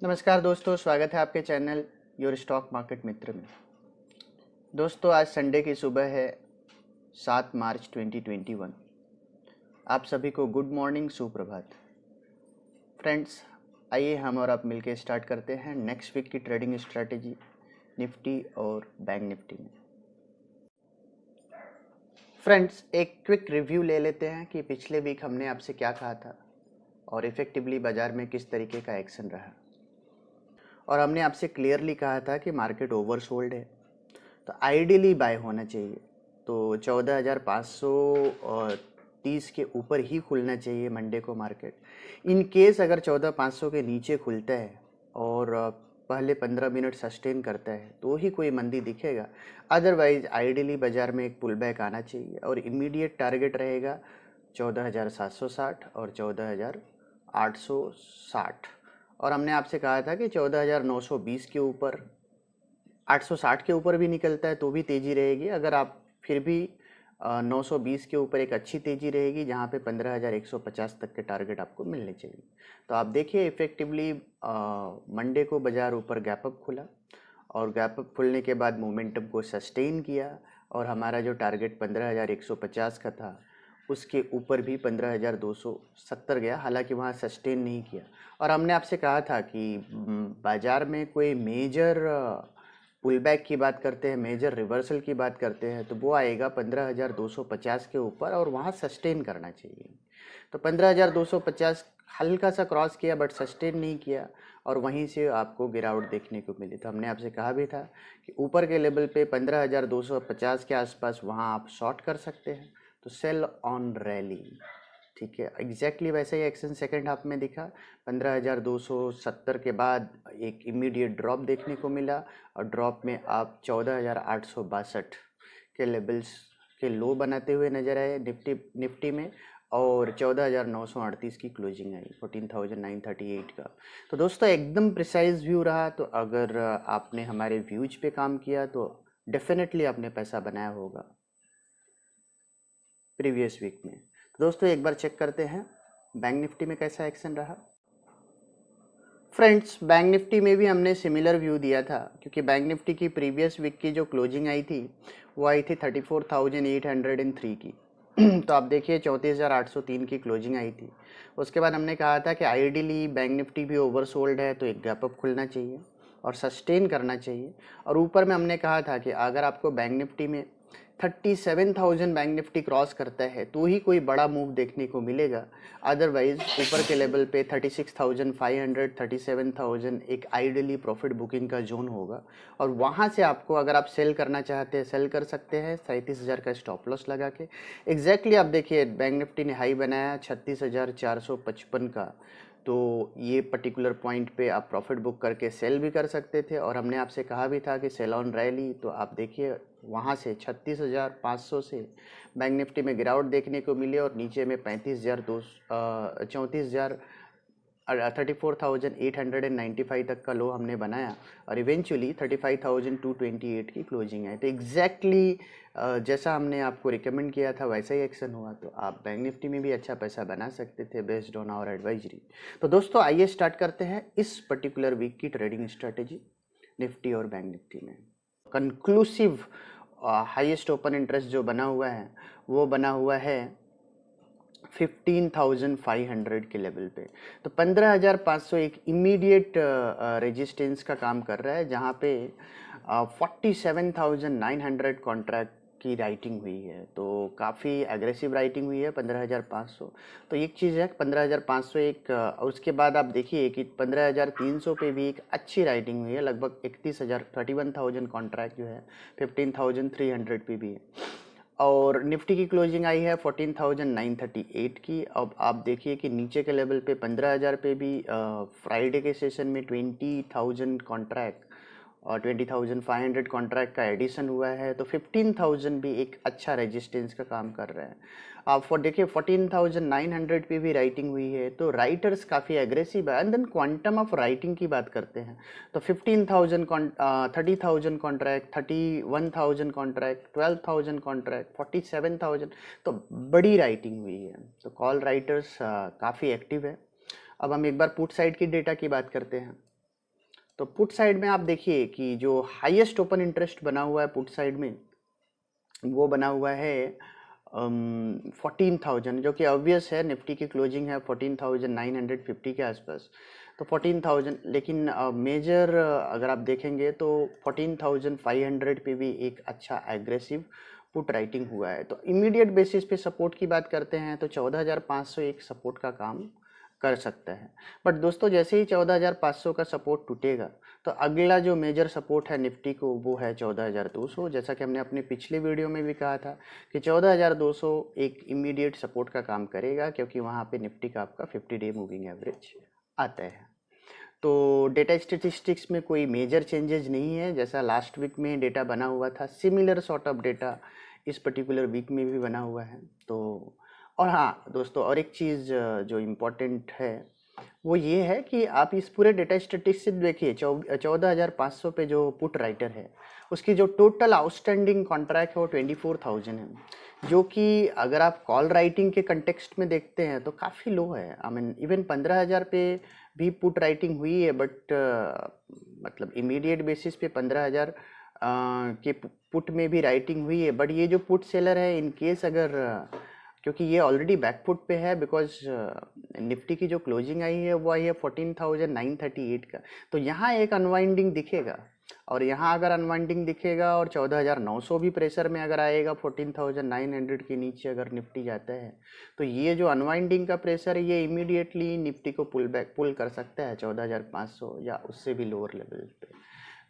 नमस्कार दोस्तों, स्वागत है आपके चैनल योर स्टॉक मार्केट मित्र में। दोस्तों, आज संडे की सुबह है 7 मार्च 2021। आप सभी को गुड मॉर्निंग, सुप्रभात। फ्रेंड्स, आइए हम और आप मिलकर स्टार्ट करते हैं नेक्स्ट वीक की ट्रेडिंग स्ट्रैटेजी निफ्टी और बैंक निफ्टी में। फ्रेंड्स, एक क्विक रिव्यू ले लेते हैं कि पिछले वीक हमने आपसे क्या कहा था और इफेक्टिवली बाजार में किस तरीके का एक्शन रहा। और हमने आपसे क्लियरली कहा था कि मार्केट ओवरसोल्ड है, तो आइडियली बाय होना चाहिए। तो 14,530 के ऊपर ही खुलना चाहिए मंडे को मार्केट। इन केस अगर 14,500 के नीचे खुलता है और पहले 15 मिनट सस्टेन करता है तो ही कोई मंदी दिखेगा। अदरवाइज आइडियली बाजार में एक पुल बैक आना चाहिए और इमीडिएट टारगेट रहेगा 14,760 और 14,860। और हमने आपसे कहा था कि 14,920 के ऊपर, 860 के ऊपर भी निकलता है तो भी तेज़ी रहेगी। अगर आप फिर भी 920 के ऊपर एक अच्छी तेज़ी रहेगी जहाँ पे 15,150 तक के टारगेट आपको मिलने चाहिए। तो आप देखिए इफेक्टिवली मंडे को बाज़ार ऊपर गैप अप खुला और गैप अप खुलने के बाद मोमेंटम को सस्टेन किया और हमारा जो टारगेट 15,150 का था उसके ऊपर भी 15,270 गया, हालांकि वहाँ सस्टेन नहीं किया। और हमने आपसे कहा था कि बाज़ार में कोई मेजर पुल बैक की बात करते हैं, मेजर रिवर्सल की बात करते हैं तो वो आएगा 15,250 के ऊपर और वहाँ सस्टेन करना चाहिए। तो 15,250 हल्का सा क्रॉस किया बट सस्टेन नहीं किया और वहीं से आपको गिरावट देखने को मिली। तो हमने आपसे कहा भी था कि ऊपर के लेवल पे 15,250 के आसपास वहाँ आप शॉर्ट कर सकते हैं, तो सेल ऑन रैली। ठीक है, एग्जैक्टली वैसे ही एक्शन सेकेंड हाफ में दिखा। 15,270 के बाद एक इमीडिएट ड्रॉप देखने को मिला और ड्रॉप में आप 14,862 के लेवल्स के लो बनाते हुए नजर आए निफ्टी में और 14,938 की क्लोजिंग आई 14,938 का। तो दोस्तों एकदम प्रिसाइज व्यू रहा। तो अगर आपने हमारे व्यूज पे काम किया तो डेफिनेटली आपने पैसा बनाया होगा प्रीवियस वीक में। तो दोस्तों एक बार चेक करते हैं बैंक निफ्टी में कैसा एक्शन रहा। फ्रेंड्स, बैंक निफ्टी में भी हमने सिमिलर व्यू दिया था क्योंकि बैंक निफ्टी की प्रीवियस वीक की जो क्लोजिंग आई थी वो आई थी 34,803 की। तो आप देखिए 34,803 की क्लोजिंग आई थी। उसके बाद हमने कहा था कि आइडियली बैंक निफ्टी भी ओवरसोल्ड है तो एक गैप अप खुलना चाहिए और सस्टेन करना चाहिए। और ऊपर में हमने कहा था कि अगर आपको बैंक निफ्टी में 37,000 बैंक निफ्टी क्रॉस करता है तो ही कोई बड़ा मूव देखने को मिलेगा। अदरवाइज ऊपर के लेवल पे 36,500 37,000 एक आइडियली प्रॉफिट बुकिंग का जोन होगा और वहाँ से आपको अगर आप सेल करना चाहते हैं सेल कर सकते हैं 37,000 का स्टॉप लॉस लगा के। एग्जैक्टली आप देखिए बैंक निफ्टी ने हाई बनाया 36,455 का, तो ये पर्टिकुलर पॉइंट पे आप प्रॉफिट बुक करके सेल भी कर सकते थे। और हमने आपसे कहा भी था कि सेल ऑन रैली, तो आप देखिए वहाँ से 36,500 से बैंक निफ्टी में गिरावट देखने को मिली और नीचे में 34,895 तक का लो हमने बनाया और इवेंचुअली 35,228 की क्लोजिंग है। तो एग्जैक्टली जैसा हमने आपको रिकमेंड किया था वैसा ही एक्शन हुआ। तो आप बैंक निफ्टी में भी अच्छा पैसा बना सकते थे बेस्ड ऑन आवर एडवाइजरी। तो दोस्तों आइए स्टार्ट करते हैं इस पर्टिकुलर वीक की ट्रेडिंग स्ट्रेटेजी निफ्टी और बैंक निफ्टी में। कंक्लूसिव हाईएस्ट ओपन इंटरेस्ट जो बना हुआ है वो बना हुआ है 15,500 के लेवल पे। तो 15,500 एक इमीडिएट रेजिस्टेंस का काम कर रहा है जहाँ पे 47,900 कॉन्ट्रैक्ट की राइटिंग हुई है। तो काफ़ी एग्रेसिव राइटिंग हुई है 15,500। तो एक चीज़ है 15,500 एक उसके बाद आप देखिए कि 15,300 पे भी एक अच्छी राइटिंग हुई है, लगभग 31,000 कॉन्ट्रैक्ट जो है 15,300 पे भी है। और निफ्टी की क्लोजिंग आई है 14,938 की। अब आप देखिए कि नीचे के लेवल पे 15,000 पे भी फ्राइडे के सेशन में 20,000 कॉन्ट्रैक्ट और 20,500 कॉन्ट्रैक्ट का एडिशन हुआ है। तो 15,000 भी एक अच्छा रेजिस्टेंस का काम कर रहा है। आप देखिए 14,900 पे भी राइटिंग हुई है, तो राइटर्स काफ़ी एग्रेसिव है। And then quantum of writing की बात करते हैं तो 15,000 30,000 कॉन्ट्रैक्ट, 31,000 कॉन्ट्रैक्ट, 12,000 कॉन्ट्रैक्ट, 47,000, तो बड़ी राइटिंग हुई है। तो कॉल राइटर्स काफ़ी एक्टिव है। अब हम एक बार पुट साइड की डेटा की बात करते हैं। तो पुट साइड में आप देखिए कि जो हाईएस्ट ओपन इंटरेस्ट बना हुआ है पुट साइड में, वो बना हुआ है 14,000, जो कि ऑब्वियस है, निफ्टी की क्लोजिंग है 14,950 के आसपास, तो 14,000। लेकिन मेजर अगर आप देखेंगे तो 14,500 पे भी एक अच्छा एग्रेसिव पुट राइटिंग हुआ है। तो इमीडिएट बेसिस पे सपोर्ट की बात करते हैं तो 14,500 एक सपोर्ट का काम कर सकता है। बट दोस्तों जैसे ही 14,500 का सपोर्ट टूटेगा तो अगला जो मेजर सपोर्ट है निफ्टी को वो है 14,200। जैसा कि हमने अपने पिछले वीडियो में भी कहा था कि 14,200 एक इमीडिएट सपोर्ट का काम करेगा, क्योंकि वहाँ पे निफ्टी का आपका 50 डे मूविंग एवरेज आता है। तो डेटा स्टेटिस्टिक्स में कोई मेजर चेंजेस नहीं है, जैसा लास्ट वीक में डेटा बना हुआ था सिमिलर सॉर्ट ऑफ डेटा इस पर्टिकुलर वीक में भी बना हुआ है। तो और हाँ दोस्तों, और एक चीज़ जो इम्पोर्टेंट है वो ये है कि आप इस पूरे डेटा स्टेटिस्टिक्स से देखिए 14,500 पे जो पुट राइटर है उसकी जो टोटल आउटस्टैंडिंग कॉन्ट्रैक्ट है वो 24,000 है, जो कि अगर आप कॉल राइटिंग के कंटेक्स्ट में देखते हैं तो काफ़ी लो है। आई मीन इवन 15,000 पे भी पुट राइटिंग हुई है, बट मतलब इमीडिएट बेसिस पे 15,000 के पुट में भी राइटिंग हुई है। बट ये जो पुट सेलर है इन केस अगर क्योंकि ये ऑलरेडी बैकफुट पे है, बिकॉज निफ्टी की जो क्लोजिंग आई है वो आई है 14,938 का, तो यहाँ एक अनवाइंडिंग दिखेगा। और यहाँ अगर अनवाइंडिंग दिखेगा और 14,900 भी प्रेशर में अगर आएगा 14,900 के नीचे अगर निफ्टी जाता है, तो ये जो अनवाइंडिंग का प्रेशर है ये इमीडिएटली निफ्टी को पुल कर सकता है 14,500 या उससे भी लोअर लेवल पे।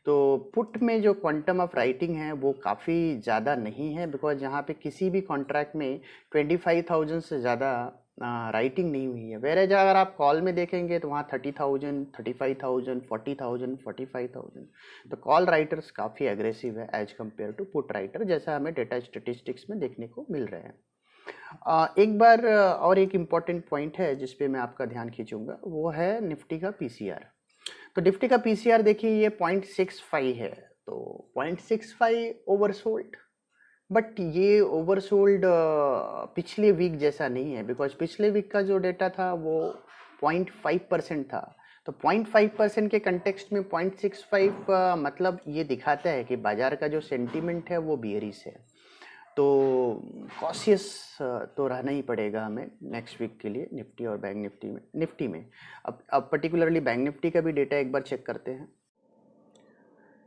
तो पुट में जो क्वांटम ऑफ राइटिंग है वो काफ़ी ज़्यादा नहीं है, बिकॉज यहाँ पे किसी भी कॉन्ट्रैक्ट में 25,000 से ज़्यादा राइटिंग नहीं हुई है। वेर एज अगर आप कॉल में देखेंगे तो वहाँ 30,000, 35,000, 40,000, 45,000। तो कॉल राइटर्स काफ़ी एग्रेसिव है as compared to put writer, जैसा हमें डेटा स्टेटिस्टिक्स में देखने को मिल रहे हैं। एक बार और एक इम्पॉर्टेंट पॉइंट है जिस पे मैं आपका ध्यान खींचूंगा, वो है निफ्टी का पीसीआर। तो निफ्टी का पीसीआर देखिए ये 0.65 है, तो 0.65 ओवरसोल्ड। बट ये ओवरसोल्ड पिछले वीक जैसा नहीं है, बिकॉज पिछले वीक का जो डेटा था वो 0.5% था। तो 0.5% के कंटेक्स्ट में 0.65 मतलब ये दिखाता है कि बाजार का जो सेंटीमेंट है वो बियरिश है। तो कॉशियस तो रहना ही पड़ेगा हमें नेक्स्ट वीक के लिए निफ्टी और बैंक निफ्टी में। अब पर्टिकुलरली बैंक निफ्टी का भी डेटा एक बार चेक करते हैं।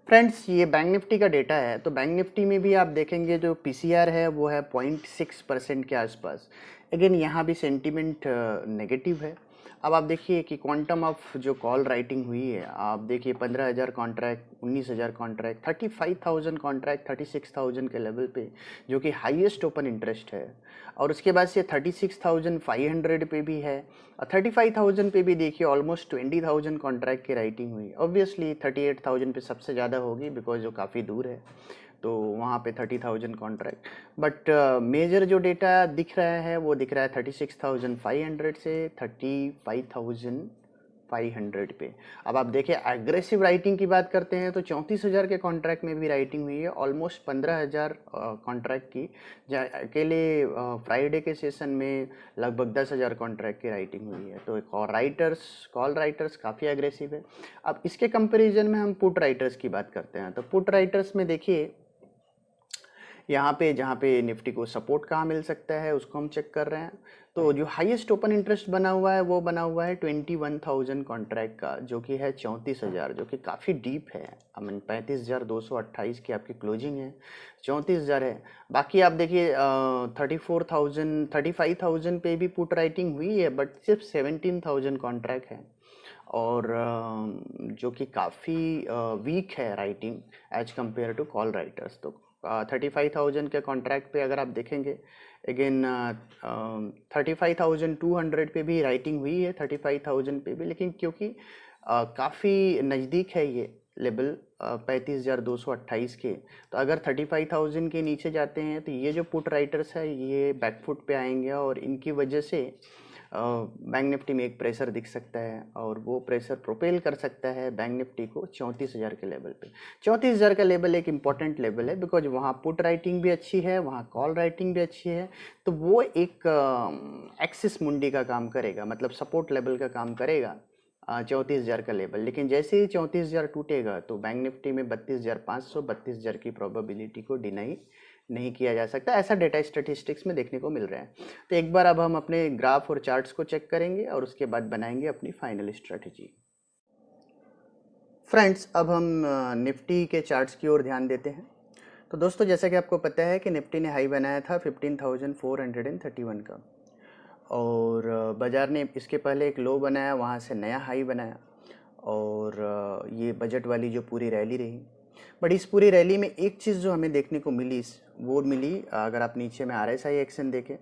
फ्रेंड्स ये बैंक निफ्टी का डेटा है, तो बैंक निफ्टी में भी आप देखेंगे जो पीसीआर है वो है 0.6% के आसपास। अगेन यहाँ भी सेंटीमेंट नेगेटिव है। अब आप देखिए कि क्वांटम ऑफ जो कॉल राइटिंग हुई है, आप देखिए 15,000 कॉन्ट्रैक्ट, 19,000 कॉन्ट्रैक्ट, 35,000 कॉन्ट्रैक्ट 36,000 के लेवल पे, जो कि हाईएस्ट ओपन इंटरेस्ट है। और उसके बाद से 36,500 पे भी है, और 35,000 पे भी देखिए ऑलमोस्ट 20,000 कॉन्ट्रैक्ट की राइटिंग हुई। ऑब्वियसली 38,000 पे सबसे ज़्यादा होगी, बिकॉज जो काफ़ी दूर है तो वहाँ पे 30,000 कॉन्ट्रैक्ट। बट मेजर जो डेटा दिख रहा है वो दिख रहा है 36,500 से 35,500 पे। अब आप देखिए एग्रेसिव राइटिंग की बात करते हैं तो 34,000 के कॉन्ट्रैक्ट में भी राइटिंग हुई है, ऑलमोस्ट 15,000 कॉन्ट्रैक्ट की। अकेले फ्राइडे के सेशन में लगभग 10,000 कॉन्ट्रैक्ट की राइटिंग हुई है। तो कॉल राइटर्स काफ़ी एग्रेसिव है। अब इसके कंपैरिजन में हम पुट राइटर्स की बात करते हैं, तो पुट राइटर्स में देखिए यहाँ पे जहाँ पे निफ्टी को सपोर्ट कहाँ मिल सकता है उसको हम चेक कर रहे हैं। तो जो हाईएस्ट ओपन इंटरेस्ट बना हुआ है वो बना हुआ है 21,000 कॉन्ट्रैक्ट का, जो कि है 34,000, जो कि काफ़ी डीप है। आई मीन 35,228 की आपकी क्लोजिंग है, 34,000 है। बाकी आप देखिए 35,000 पे भी पुट राइटिंग हुई है, बट सिर्फ 17,000 कॉन्ट्रैक्ट है, और जो कि काफ़ी वीक है writing as compared to call writers. तो 35,000 के कॉन्ट्रैक्ट पे अगर आप देखेंगे अगेन 35,200 पे भी राइटिंग हुई है, 35,000 पे भी, लेकिन क्योंकि काफ़ी नज़दीक है ये लेवल 35,228 के, तो अगर 35,000 के नीचे जाते हैं तो ये जो पुट राइटर्स है ये बैकफुट पे आएंगे, और इनकी वजह से बैंक निफ्टी में एक प्रेशर दिख सकता है, और वो प्रेशर प्रोपेल कर सकता है बैंक निफ्टी को 34,000 के लेवल पे। 34,000 का लेवल एक इम्पॉर्टेंट लेवल है, बिकॉज वहाँ पुट राइटिंग भी अच्छी है, वहाँ कॉल राइटिंग भी अच्छी है। तो वो एक एक्सिस मुंडी का काम करेगा, मतलब सपोर्ट लेवल का काम करेगा 34,000 का लेवल, लेकिन जैसे ही 34,000 टूटेगा तो बैंक निफ्टी में 32,500 32,000 की प्रोबेबिलिटी को डिनाई नहीं किया जा सकता। ऐसा डेटा स्टैटिस्टिक्स में देखने को मिल रहा है। तो एक बार अब हम अपने ग्राफ और चार्ट्स को चेक करेंगे और उसके बाद बनाएंगे अपनी फाइनल स्ट्रेटजी। फ्रेंड्स, अब हम निफ्टी के चार्ट्स की ओर ध्यान देते हैं। तो दोस्तों, जैसा कि आपको पता है कि निफ्टी ने हाई बनाया था 15,431 का, और बाज़ार ने इसके पहले एक लो बनाया, वहाँ से नया हाई बनाया, और ये बजट वाली जो पूरी रैली रही। बट इस पूरी रैली में एक चीज़ जो हमें देखने को मिली, वो मिली, अगर आप नीचे में RSI एक्शन देखें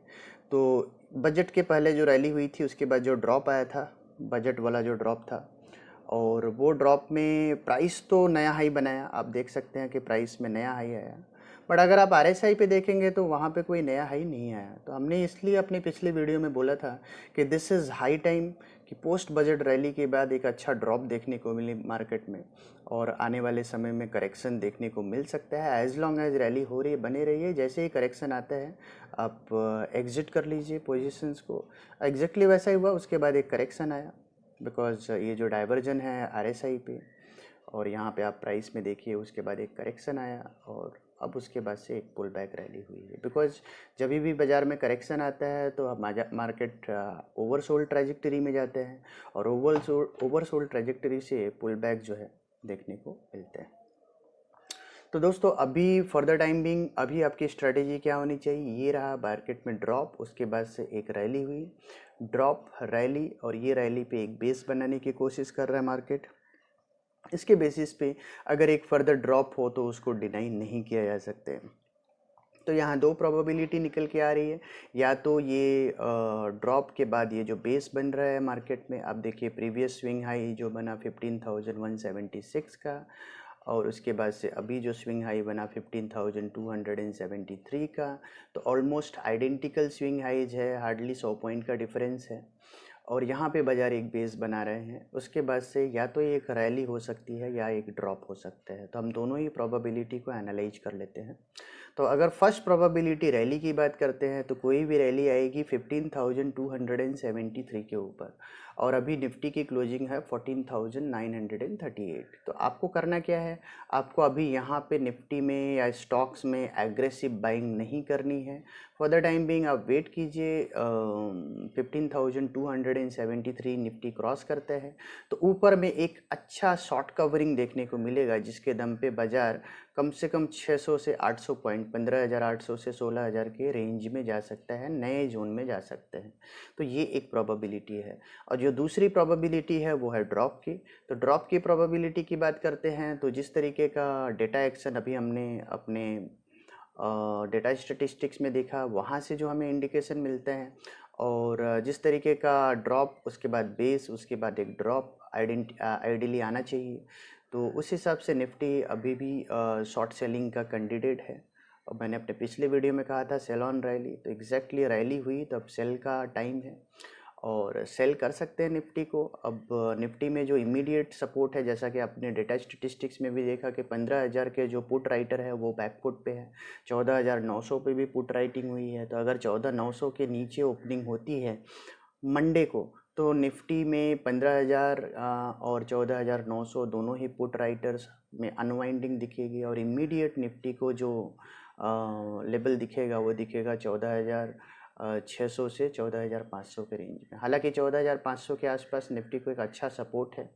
तो बजट के पहले जो रैली हुई थी उसके बाद जो ड्रॉप आया था, बजट वाला जो ड्रॉप था, और वो ड्रॉप में प्राइस तो नया हाई बनाया, आप देख सकते हैं कि प्राइस में नया हाई आया। बट अगर आप RSI पे देखेंगे तो वहाँ पे कोई नया हाई नहीं आया। तो हमने इसलिए अपनी पिछली वीडियो में बोला था कि दिस इज़ हाई टाइम कि पोस्ट बजट रैली के बाद एक अच्छा ड्रॉप देखने को मिले मार्केट में, और आने वाले समय में करेक्शन देखने को मिल सकता है। एज लॉन्ग एज रैली हो रही है बने रहिए, जैसे ही करेक्शन आता है आप एग्जिट कर लीजिए पोजीशंस को। एग्जैक्टली वैसा ही हुआ, उसके बाद एक करेक्शन आया, बिकॉज ये जो डाइवर्जन है RSI पे, और यहाँ पे आप प्राइस में देखिए, उसके बाद एक करेक्शन आया, और अब उसके बाद से एक पुल बैक रैली हुई है। बिकॉज जब भी बाज़ार में करेक्शन आता है तो अब मार्केट ओवरसोल्ड ट्रैजेक्टरी में जाते हैं, और ओवरसोल्ड ट्रैजेक्टरी से पुल बैक जो है देखने को मिलते हैं। तो दोस्तों, अभी फॉर द टाइम बिंग अभी आपकी स्ट्रेटेजी क्या होनी चाहिए? ये रहा मार्केट में ड्रॉप, उसके बाद से एक रैली हुई, ड्रॉप रैली, और ये रैली पे एक बेस बनाने की कोशिश कर रहा है मार्केट। इसके बेसिस पे अगर एक फर्दर ड्रॉप हो तो उसको डिनाई नहीं किया जा सकते। तो यहाँ दो प्रोबेबिलिटी निकल के आ रही है, या तो ये ड्रॉप के बाद ये जो बेस बन रहा है मार्केट में, आप देखिए प्रीवियस स्विंग हाई जो बना 15,176 का, और उसके बाद से अभी जो स्विंग हाई बना 15,273 का, तो ऑलमोस्ट आइडेंटिकल स्विंग हाइज है, हार्डली 100 पॉइंट का डिफरेंस है, और यहाँ पे बाज़ार एक बेस बना रहे हैं। उसके बाद से या तो एक रैली हो सकती है या एक ड्रॉप हो सकता है। तो हम दोनों ही प्रोबेबिलिटी को एनालाइज कर लेते हैं। तो अगर फर्स्ट प्रोबेबिलिटी रैली की बात करते हैं तो कोई भी रैली आएगी 15,273 के ऊपर, और अभी निफ्टी की क्लोजिंग है 14,938। तो आपको करना क्या है? आपको अभी यहाँ पे निफ्टी में या स्टॉक्स में एग्रेसिव बाइंग नहीं करनी है। फॉर द टाइम बिंग आप वेट कीजिए, 15,273 निफ्टी क्रॉस करता है तो ऊपर में एक अच्छा शॉर्ट कवरिंग देखने को मिलेगा, जिसके दम पे बाज़ार कम से कम 600 से 800 पॉइंट, 15,800 से 16,000 के रेंज में जा सकता है, नए जोन में जा सकते हैं। तो ये एक प्रोबेबिलिटी है। और जो दूसरी प्रोबेबिलिटी है वो है ड्रॉप की। तो ड्रॉप की प्रोबेबिलिटी की बात करते हैं तो जिस तरीके का डेटा एक्शन अभी हमने अपने डेटा स्टैटिस्टिक्स में देखा, वहाँ से जो हमें इंडिकेशन मिलते हैं, और जिस तरीके का ड्रॉप, उसके बाद बेस, उसके बाद एक ड्रॉप आइडियली आना चाहिए, तो उस हिसाब से निफ्टी अभी भी शॉर्ट सेलिंग का कैंडिडेट है। और मैंने अपने पिछले वीडियो में कहा था सेल ऑन रैली, तो एग्जैक्टली रैली हुई तो अब सेल का टाइम है, और सेल कर सकते हैं निफ्टी को। अब निफ्टी में जो इमीडिएट सपोर्ट है, जैसा कि आपने डेटा स्टेटिस्टिक्स में भी देखा कि 15,000 के जो पुट राइटर है वो बैकफुट पे है, 14,900 पे भी पुट राइटिंग हुई है। तो अगर 14,900 के नीचे ओपनिंग होती है मंडे को, तो निफ्टी में 15,000 और 14,900 दोनों ही पुट राइटर्स में अनवाइंडिंग दिखेगी, और इमीडिएट निफ्टी को जो लेवल दिखेगा वो दिखेगा 14,600 से 14,500 के रेंज में। हालांकि 14,500 के आसपास निफ्टी को एक अच्छा सपोर्ट है,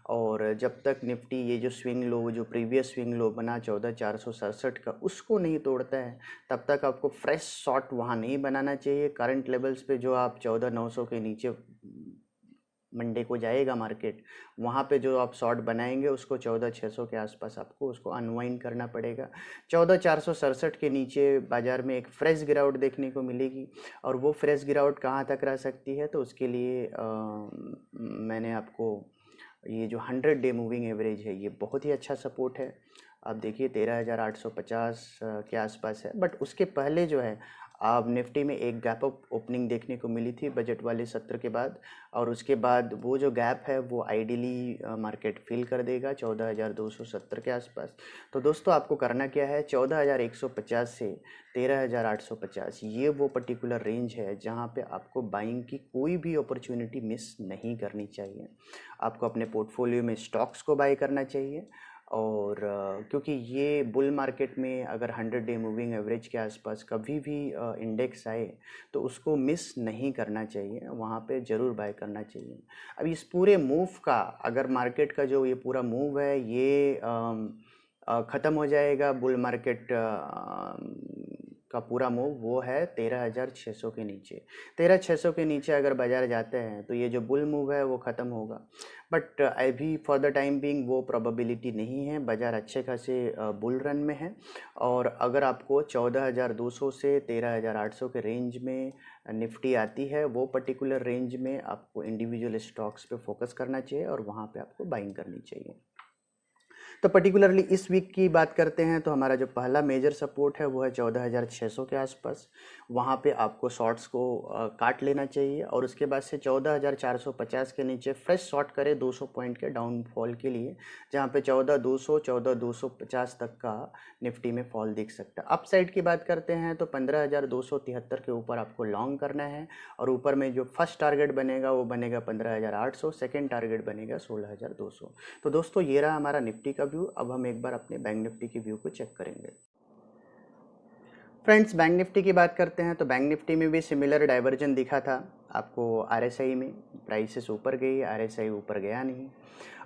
और जब तक निफ्टी ये जो स्विंग लो, जो प्रीवियस स्विंग लो बना 14,467 का, उसको नहीं तोड़ता है, तब तक आपको फ्रेश शॉट वहाँ नहीं बनाना चाहिए। करंट लेवल्स पे जो आप 14,900 के नीचे मंडे को जाएगा मार्केट, वहाँ पे जो आप शॉर्ट बनाएंगे उसको 14,600 के आसपास आपको उसको अनवाइंड करना पड़ेगा। 14,467 के नीचे बाज़ार में एक फ्रेश गिरावट देखने को मिलेगी, और वो फ्रेश गिरावट कहाँ तक रह सकती है, तो उसके लिए मैंने आपको ये जो 100 डे मूविंग एवरेज है ये बहुत ही अच्छा सपोर्ट है। आप देखिए 13,850 के आसपास है, बट उसके पहले जो है अब निफ्टी में एक गैप अप ओपनिंग देखने को मिली थी बजट वाले सत्र के बाद, और उसके बाद वो जो गैप है वो आइडियली मार्केट फिल कर देगा 14,270 के आसपास। तो दोस्तों आपको करना क्या है, 14,150 से 13,850 ये वो पर्टिकुलर रेंज है जहाँ पे आपको बाइंग की कोई भी अपॉर्चुनिटी मिस नहीं करनी चाहिए। आपको अपने पोर्टफोलियो में स्टॉक्स को बाय करना चाहिए, और क्योंकि ये बुल मार्केट में अगर 100 डे मूविंग एवरेज के आसपास कभी भी इंडेक्स आए तो उसको मिस नहीं करना चाहिए, वहाँ पे ज़रूर बाय करना चाहिए। अब इस पूरे मूव का, अगर मार्केट का जो ये पूरा मूव है ये ख़त्म हो जाएगा, बुल मार्केट का पूरा मूव वो है 13,600 के नीचे। 13,600 के नीचे अगर बाज़ार जाते हैं तो ये जो बुल मूव है वो ख़त्म होगा, बट अभी फॉर द टाइम बिंग वो प्रोबेबिलिटी नहीं है। बाज़ार अच्छे खासे बुल रन में है, और अगर आपको 14,200 से 13,800 के रेंज में निफ्टी आती है, वो पर्टिकुलर रेंज में आपको इंडिविजुअल स्टॉक्स पे फोकस करना चाहिए और वहाँ पे आपको बाइंग करनी चाहिए। तो पर्टिकुलरली इस वीक की बात करते हैं तो हमारा जो पहला मेजर सपोर्ट है वो है 14,600 के आसपास। वहाँ पे आपको शॉर्ट्स को काट लेना चाहिए, और उसके बाद से 14,450 के नीचे फ्रेश शॉर्ट करें 200 पॉइंट के डाउनफॉल के लिए, जहाँ पे 14,200 14,250 तक का निफ्टी में फॉल दिख सकता है। अप साइड की बात करते हैं तो 15,273 के ऊपर आपको लॉन्ग करना है, और ऊपर में जो फर्स्ट टारगेट बनेगा वो बनेगा 15,800, सेकेंड टारगेट बनेगा 16,200। तो दोस्तों ये रहा हमारा निफ्टी का व्यू। अब हम एक बार अपने बैंक निफ्टी की व्यू को चेक करेंगे। फ्रेंड्स बैंक निफ्टी की बात करते हैं तो बैंक निफ्टी में भी सिमिलर डाइवर्जन दिखा था आपको। आरएसआई में प्राइसेस ऊपर गई, आरएसआई ऊपर गया नहीं,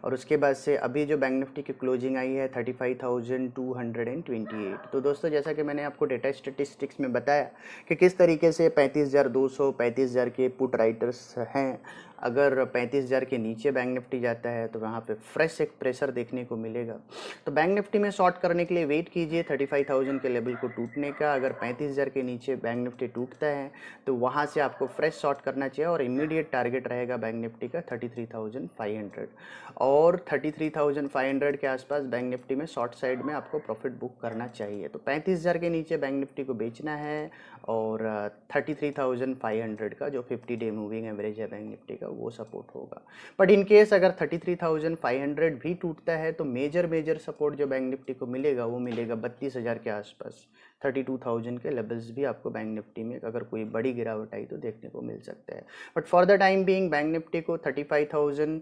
और उसके बाद से अभी जो बैंक निफ्टी की क्लोजिंग आई है 35,228। तो दोस्तों जैसा कि मैंने आपको डेटा स्टेटिस्टिक्स में बताया कि किस तरीके से 35,200 35,000 के पुट राइटर्स हैं। अगर 35,000 के नीचे बैंक निफ्टी जाता है तो वहाँ पे फ्रेश एक प्रेशर देखने को मिलेगा। तो बैंक निफ्टी में शॉर्ट करने के लिए वेट कीजिए 35,000 के लेवल को टूटने का। अगर 35,000 के नीचे बैंक निफ्टी टूटता है तो वहाँ से आपको फ्रेश शॉर्ट करना चाहिए, और इमीडिएट टारगेट रहेगा बैंक निफ्टी का 33,500, और 33,500 के आसपास बैंक निफ्टी में शॉर्ट साइड में आपको प्रॉफिट बुक करना चाहिए। तो 35,000 के नीचे बैंक निफ्टी को बेचना है, और 33,500 का जो 50 डे मूविंग एवरेज है बैंक निफ्टी का वो सपोर्ट होगा। बट इन केस अगर 33,500 भी टूटता है तो मेजर सपोर्ट जो बैंक निफ्टी को मिलेगा वो मिलेगा 32,000 के आसपास। 32,000 के लेवल्स भी आपको बैंक निफ्टी में अगर कोई बड़ी गिरावट आई तो देखने को मिल सकता है। But for the time being bank Nifty को 35,000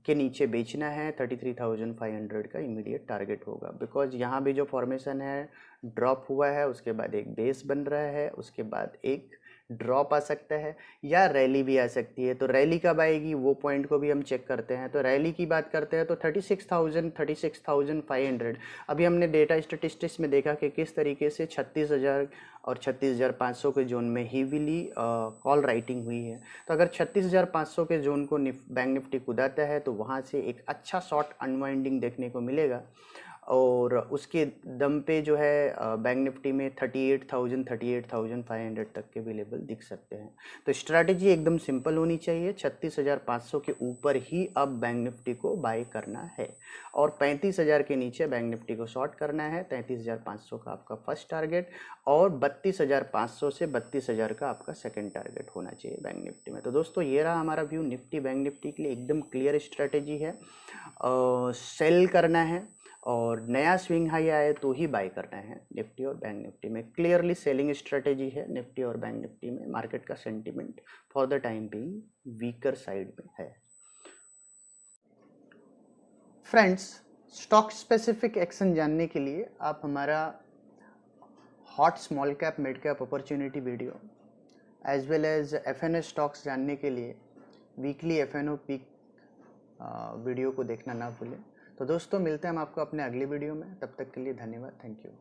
के नीचे बेचना है। 33,500 का इमीडिएट टारगेट होगा, बिकॉज यहाँ भी जो फॉर्मेशन है ड्रॉप हुआ है, उसके बाद एक बेस बन रहा है, उसके बाद एक ड्रॉप आ सकता है या रैली भी आ सकती है। तो रैली कब आएगी वो पॉइंट को भी हम चेक करते हैं। तो रैली की बात करते हैं तो 36,000 36,500 अभी हमने डेटा स्टेटिस्टिक्स में देखा कि किस तरीके से 36,000 और 36,500 के जोन में हीवीली कॉल राइटिंग हुई है। तो अगर 36,500 के जोन को बैंक निफ्टी कुदाता है तो वहाँ से एक अच्छा शॉर्ट अनवाइंडिंग देखने को मिलेगा, और उसके दम पे जो है बैंक निफ्टी में 38,000 38,500 तक के भी लेवल दिख सकते हैं। तो स्ट्रैटेजी एकदम सिंपल होनी चाहिए, 36,500 के ऊपर ही अब बैंक निफ्टी को बाय करना है, और 35,000 के नीचे बैंक निफ्टी को शॉर्ट करना है। 33,500 का आपका फर्स्ट टारगेट, और 32,500 से 32,000 का आपका सेकेंड टारगेट होना चाहिए बैंक निफ्टी में। तो दोस्तों ये रहा हमारा व्यू निफ्टी बैंक निफ्टी के लिए, एकदम क्लियर स्ट्रैटेजी है। सेल करना है, और नया स्विंग हाई आए तो ही बाय करना है निफ्टी और बैंक निफ्टी में। क्लियरली सेलिंग स्ट्रेटेजी है निफ्टी और बैंक निफ्टी में। मार्केट का sentiment for the time being weaker side में है। फ्रेंड्स स्टॉक स्पेसिफिक एक्शन जानने के लिए आप हमारा hot small cap mid cap opportunity video as well as FNO stocks जानने के लिए वीकली एफएनओ पीक वीडियो को देखना ना भूलें। तो दोस्तों मिलते हैं हम आपको अपने अगले वीडियो में, तब तक के लिए धन्यवाद, थैंक यू।